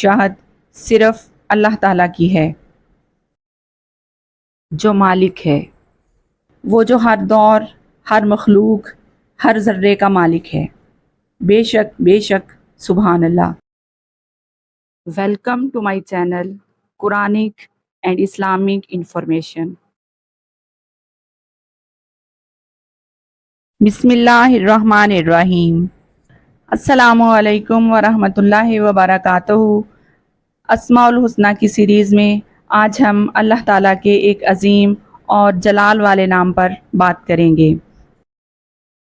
بادشاہت صرف اللہ تعالیٰ کی ہے، جو مالک ہے، وہ جو ہر دور، ہر مخلوق، ہر ذرے کا مالک ہے۔ بے شک سبحان اللہ۔ Welcome to my channel Quranic and Islamic information. بسم اللہ الرحمن الرحیم۔ السلام علیکم ورحمۃ اللہ وبرکاتہ۔ اسماء الحسنہ کی سیریز میں آج ہم اللہ تعالیٰ کے ایک عظیم اور جلال والے نام پر بات کریں گے،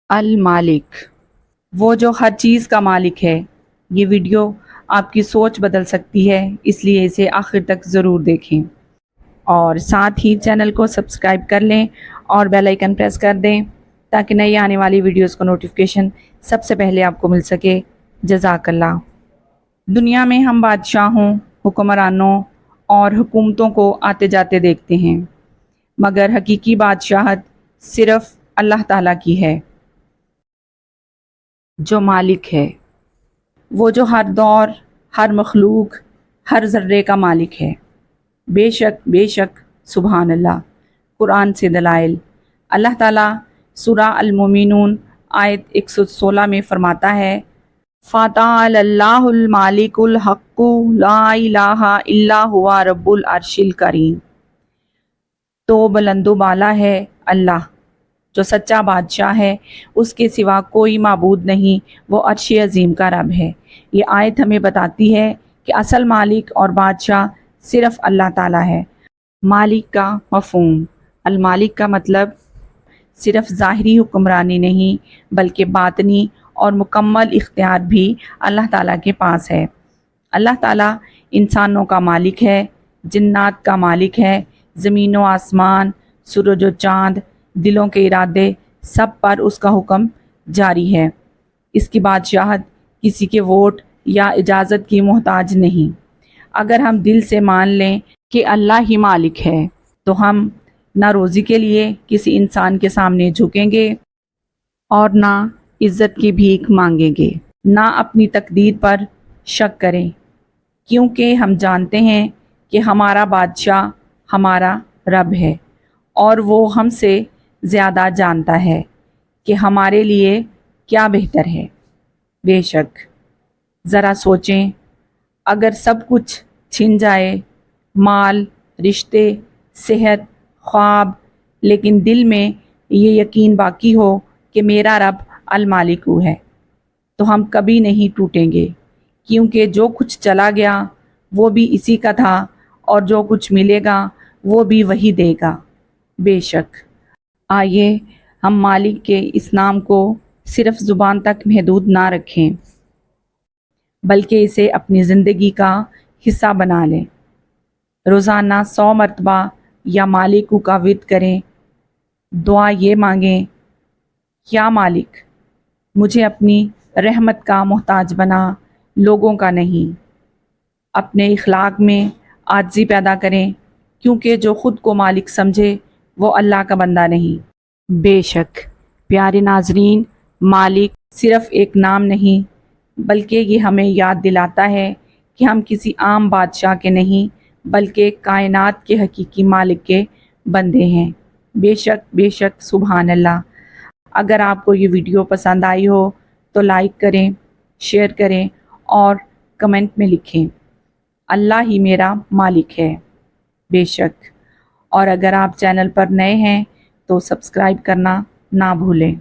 المالک، وہ جو ہر چیز کا مالک ہے۔ یہ ویڈیو آپ کی سوچ بدل سکتی ہے، اس لیے اسے آخر تک ضرور دیکھیں، اور ساتھ ہی چینل کو سبسکرائب کر لیں اور بیل آئیکن پریس کر دیں تاکہ نئی آنے والی ویڈیوز کا نوٹیفیکیشن سب سے پہلے آپ کو مل سکے۔ جزاک اللہ۔ دنیا میں ہم بادشاہوں، حکمرانوں اور حکومتوں کو آتے جاتے دیکھتے ہیں، مگر حقیقی بادشاہت صرف اللہ تعالیٰ کی ہے، جو مالک ہے، وہ جو ہر دور، ہر مخلوق، ہر ذرے کا مالک ہے۔ بے شک سبحان اللہ۔ قرآن سے دلائل۔ اللہ تعالیٰ سورہ المومنون آیت 116 میں فرماتا ہے، فَتَعَالَى اللَّهُ الْمَالِكُ الْحَقُّ لَا إِلَٰهَ إِلَّا هُوَ رَبُّ الْعَرْشِ الْكَرِيمِ۔ تو بلند و بالا ہے اللہ، جو سچا بادشاہ ہے، اس کے سوا کوئی معبود نہیں، وہ عرش عظیم کا رب ہے۔ یہ آیت ہمیں بتاتی ہے کہ اصل مالک اور بادشاہ صرف اللہ تعالیٰ ہے۔ مالک کا مفہوم۔ المالک کا مطلب صرف ظاہری حکمرانی نہیں، بلکہ باطنی اور مکمل اختیار بھی اللہ تعالیٰ کے پاس ہے۔ اللہ تعالیٰ انسانوں کا مالک ہے، جنات کا مالک ہے، زمین و آسمان، سورج و چاند، دلوں کے ارادے، سب پر اس کا حکم جاری ہے۔ اس کی بادشاہت کسی کے ووٹ یا اجازت کی محتاج نہیں۔ اگر ہم دل سے مان لیں کہ اللہ ہی مالک ہے، تو ہم نہ روزی کے لیے کسی انسان کے سامنے جھکیں گے اور نہ عزت کی بھیک مانگیں گے، نہ اپنی تقدیر پر شک کریں، کیونکہ ہم جانتے ہیں کہ ہمارا بادشاہ ہمارا رب ہے، اور وہ ہم سے زیادہ جانتا ہے کہ ہمارے لیے کیا بہتر ہے۔ بے شک، ذرا سوچیں، اگر سب کچھ چھن جائے، مال، رشتے، صحت، خواب، لیکن دل میں یہ یقین باقی ہو کہ میرا رب المالک ہے، تو ہم کبھی نہیں ٹوٹیں گے، کیونکہ جو کچھ چلا گیا وہ بھی اسی کا تھا، اور جو کچھ ملے گا وہ بھی وہی دے گا۔ بے شک۔ آئیے ہم مالک کے اس نام کو صرف زبان تک محدود نہ رکھیں، بلکہ اسے اپنی زندگی کا حصہ بنا لیں۔ روزانہ 100 مرتبہ یا مالک کا ورد کریں۔ دعا یہ مانگیں، یا مالک، مجھے اپنی رحمت کا محتاج بنا، لوگوں کا نہیں۔ اپنے اخلاق میں عاجزی پیدا کریں، کیونکہ جو خود کو مالک سمجھے وہ اللہ کا بندہ نہیں۔ بے شک پیارے ناظرین، مالک صرف ایک نام نہیں، بلکہ یہ ہمیں یاد دلاتا ہے کہ ہم کسی عام بادشاہ کے نہیں، بلکہ کائنات کے حقیقی مالک کے بندے ہیں۔ بے شک سبحان اللہ۔ اگر آپ کو یہ ویڈیو پسند آئی ہو تو لائک کریں، شیئر کریں اور کمنٹ میں لکھیں، اللہ ہی میرا مالک ہے۔ بے شک۔ اور اگر آپ چینل پر نئے ہیں تو سبسکرائب کرنا نہ بھولیں،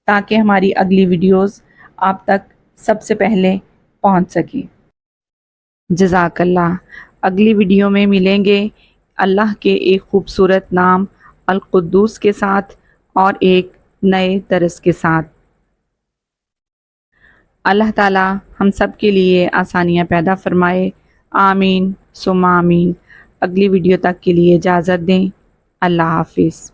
تاکہ ہماری اگلی ویڈیوز آپ تک سب سے پہلے پہنچ سکیں۔ جزاک اللہ۔ اگلی ویڈیو میں ملیں گے اللہ کے ایک خوبصورت نام القدوس کے ساتھ اور ایک نئے درس کے ساتھ۔ اللہ تعالیٰ ہم سب کے لیے آسانیاں پیدا فرمائے، آمین ثم آمین۔ اگلی ویڈیو تک کے لیے اجازت دیں۔ اللہ حافظ۔